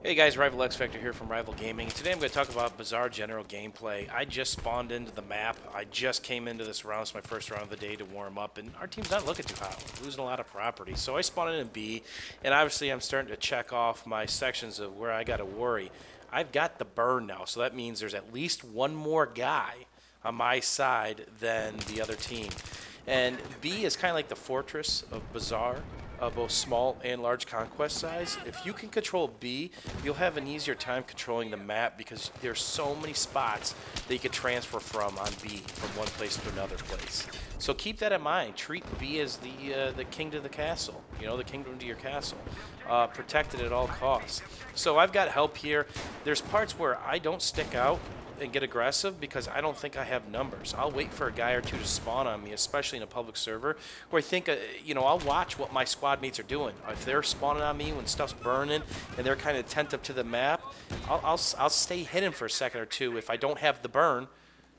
Hey guys, Rival X Factor here from Rival Gaming, and today I'm going to talk about Bazaar general gameplay. I just spawned into the map. I just came into this round. It's my first round of the day to warm up, and our team's not looking too hot. We're losing a lot of property. So I spawned in B, and obviously I'm starting to check off my sections of where I got to worry. I've got the burn now, so that means there's at least one more guy on my side than the other team. And B is kind of like the fortress of Bazaar, both small and large conquest size. If you can control B, you'll have an easier time controlling the map because there's so many spots that you can transfer from on B from one place to another place. So keep that in mind. Treat B as the king to the castle, you know, the kingdom to your castle. Protect it at all costs. So I've got help here. There's parts where I don't stick out and get aggressive because I don't think I have numbers. I'll wait for a guy or two to spawn on me, especially in a public server, where I think, you know, I'll watch what my squad mates are doing. If they're spawning on me when stuff's burning and they're kind of attentive to the map, I'll stay hidden for a second or two if I don't have the burn,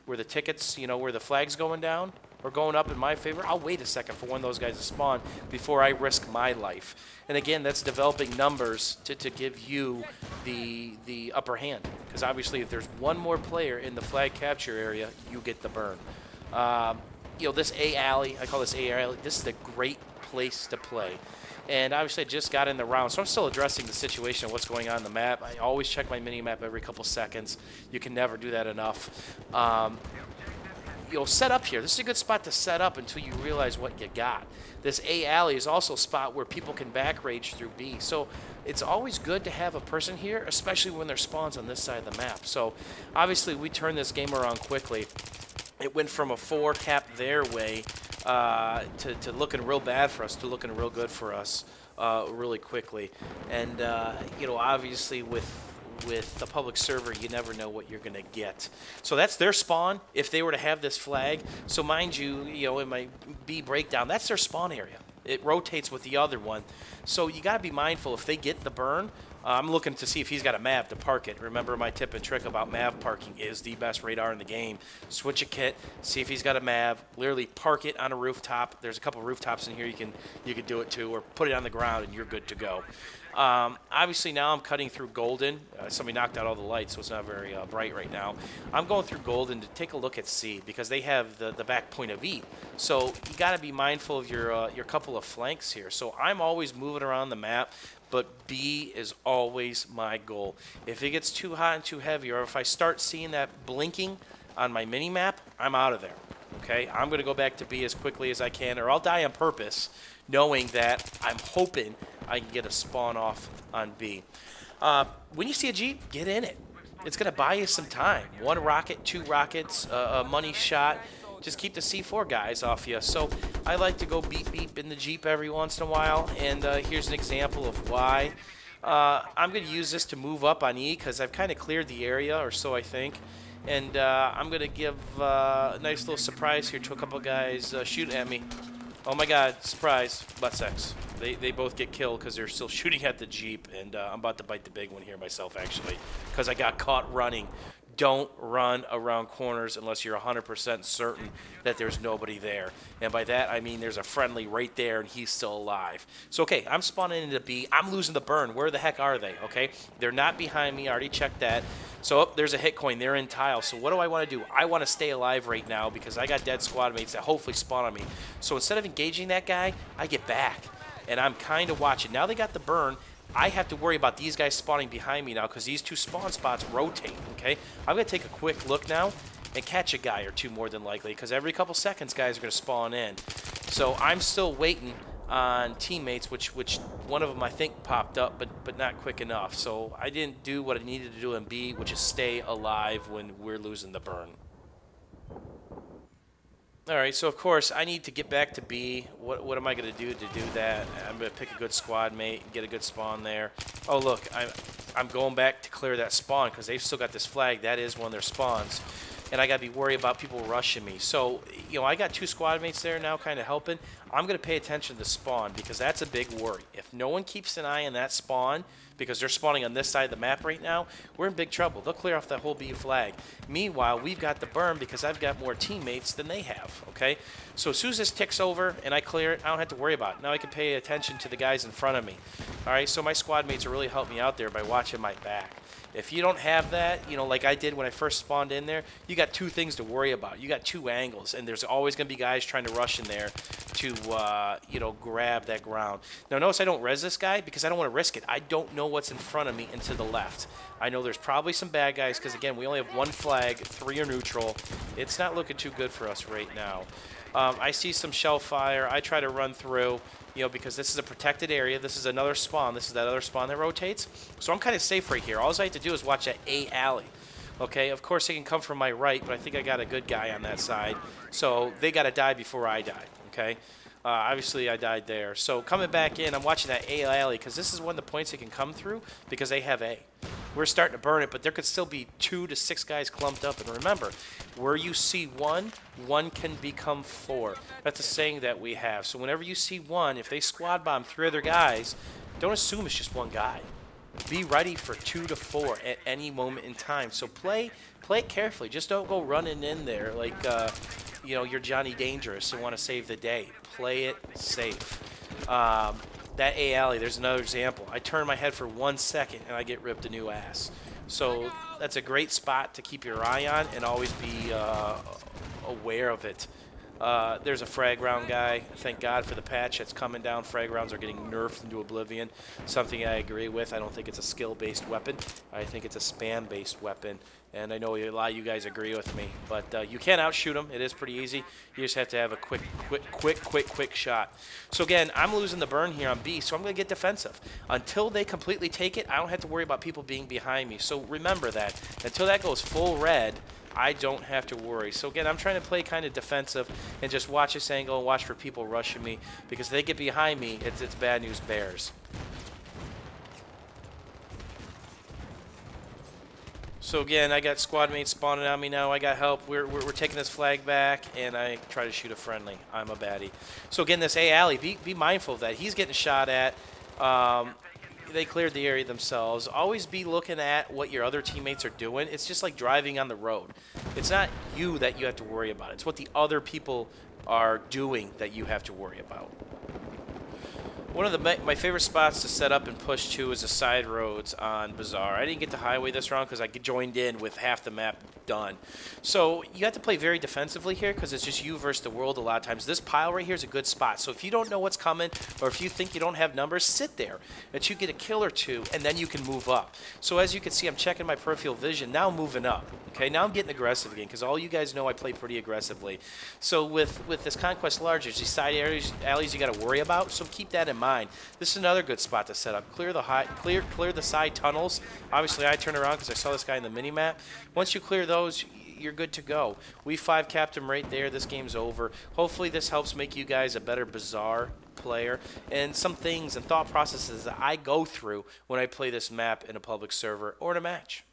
where the tickets, you know, where the flag's going down or going up in my favor. I'll wait a second for one of those guys to spawn before I risk my life. And again, that's developing numbers to give you the upper hand. Because obviously, if there's one more player in the flag capture area, you get the burn. You know, this A alley, I call this A alley, this is a great place to play. And obviously, I just got in the round, so I'm still addressing the situation of what's going on the map. I always check my mini-map every couple seconds. You can never do that enough. You'll set up here. This is a good spot to set up until you realize what you got. This A alley is also a spot where people can back rage through B. So it's always good to have a person here, especially when there's spawns on this side of the map. So obviously we turned this game around quickly. It went from a 4 cap their way to looking real bad for us to looking real good for us really quickly. And, you know, obviously with the public server, you never know what you're going to get. So that's their spawn if they were to have this flag. So mind you, you know, in my B breakdown, that's their spawn area. It rotates with the other one. So you got to be mindful if they get the burn. I'm looking to see if he's got a MAV to park it. Remember my tip and trick about MAV parking is the best radar in the game. Switch a kit, see if he's got a MAV, literally park it on a rooftop. There's a couple rooftops in here you can do it to, or put it on the ground and you're good to go. Obviously now I'm cutting through Golden. Somebody knocked out all the lights, so it's not very bright right now. I'm going through Golden to take a look at C because they have the back point of E. So you got to be mindful of your couple of flanks here. So I'm always moving around the map, but B is always my goal. If it gets too hot and too heavy, or if I start seeing that blinking on my mini map, I'm out of there. Okay, I'm going to go back to B as quickly as I can, or I'll die on purpose, knowing that I'm hoping I can get a spawn off on B. When you see a Jeep, get in it. It's going to buy you some time. 1 rocket, 2 rockets, a money shot. Just keep the C4 guys off you. So I like to go beep beep in the Jeep every once in a while, and here's an example of why. I'm going to use this to move up on E because I've kind of cleared the area, or so I think. And I'm going to give a nice little surprise here to a couple guys shooting at me. Oh my god, surprise, butt sex. They both get killed because they're still shooting at the Jeep, and I'm about to bite the big one here myself, actually, because I got caught running. Don't run around corners unless you're 100% certain that there's nobody there. And by that, I mean there's a friendly right there and he's still alive. So, okay, I'm spawning into B. I'm losing the burn. Where the heck are they, okay? They're not behind me. I already checked that. So, oh, there's a hit coin. They're in tile. So what do I want to do? I want to stay alive right now because I got dead squad mates that hopefully spawn on me. So instead of engaging that guy, I get back. And I'm kind of watching. Now they got the burn. I have to worry about these guys spawning behind me now because these 2 spawn spots rotate, okay? I'm going to take a quick look now and catch a guy or 2 more than likely because every couple seconds guys are going to spawn in. So I'm still waiting on teammates, which one of them I think popped up, but not quick enough. So I didn't do what I needed to do in B, which is stay alive when we're losing the burn. All right, so of course I need to get back to B. What am I going to do that? I'm going to pick a good squad mate and get a good spawn there. Oh look, I'm going back to clear that spawn because they've still got this flag. That is one of their spawns. and I got to be worried about people rushing me. So, I got 2 squad mates there now kind of helping. I'm going to pay attention to spawn because that's a big worry. If no one keeps an eye on that spawn, because they're spawning on this side of the map right now, we're in big trouble. They'll clear off that whole B flag. Meanwhile, we've got the berm because I've got more teammates than they have, okay? So as soon as this ticks over and I clear it, I don't have to worry about it. Now I can pay attention to the guys in front of me. All right, so my squad mates are really helping me out there by watching my back. If you don't have that, like I did when I first spawned in there, you got 2 things to worry about. You got 2 angles, and there's always going to be guys trying to rush in there to, grab that ground. Now, notice I don't res this guy because I don't want to risk it. I don't know what's in front of me and to the left. I know there's probably some bad guys because, again, we only have 1 flag, 3 are neutral. It's not looking too good for us right now. I see some shell fire. I try to run through, because this is a protected area. This is another spawn. This is that other spawn that rotates. So I'm kind of safe right here. All I have to do is watch that A alley. Okay, of course they can come from my right, but I think I got a good guy on that side. So they got to die before I die, okay? Obviously, I died there. So coming back in, I'm watching that A alley because this is one of the points they can come through because they have A. We're starting to burn it, but there could still be 2 to 6 guys clumped up. And remember, where you see 1, 1 can become 4. That's a saying that we have. So whenever you see 1, if they squad bomb 3 other guys, don't assume it's just 1 guy. Be ready for 2 to 4 at any moment in time. So play it carefully. Just don't go running in there like you're Johnny Dangerous and want to save the day. Play it safe. That A alley, there's another example. I turn my head for 1 second and I get ripped a new ass. So that's a great spot to keep your eye on and always be aware of it. There's a frag round guy. Thank God for the patch that's coming down. Frag rounds are getting nerfed into oblivion. Something I agree with. I don't think it's a skill-based weapon. I think it's a spam-based weapon. And I know a lot of you guys agree with me. But you can outshoot them. It is pretty easy. You just have to have a quick shot. So again, I'm losing the burn here on B, so I'm going to get defensive. Until they completely take it, I don't have to worry about people being behind me. So remember that. Until that goes full red, I don't have to worry. So again, I'm trying to play kind of defensive and just watch this angle and watch for people rushing me because if they get behind me, it's bad news bears. So again, I got squad mates spawning on me now. I got help. We're taking this flag back, and I try to shoot a friendly. I'm a baddie. So again, this A alley, be mindful of that. He's getting shot at. They cleared the area themselves. Always be looking at what your other teammates are doing. It's just like driving on the road. It's not you that you have to worry about. It's what the other people are doing that you have to worry about. One of my favorite spots to set up and push to is the side roads on Bazaar. I didn't get to highway this round because I joined in with half the map done. So you have to play very defensively here because it's just you versus the world a lot of times. This pile right here is a good spot. So if you don't know what's coming or if you think you don't have numbers, sit there until you get a kill or 2 and then you can move up. So as you can see, I'm checking my peripheral vision. Now I'm moving up. Okay, now I'm getting aggressive again because all you guys know I play pretty aggressively. So with this Conquest Large, there's these side alleys you got to worry about. So keep that in mind. This is another good spot to set up. Clear the side tunnels. Obviously, I turned around because I saw this guy in the mini map. Once you clear those, you're good to go. We 5 capped him right there. This game's over. Hopefully, this helps make you guys a better Bazaar player and some things and thought processes that I go through when I play this map in a public server or in a match.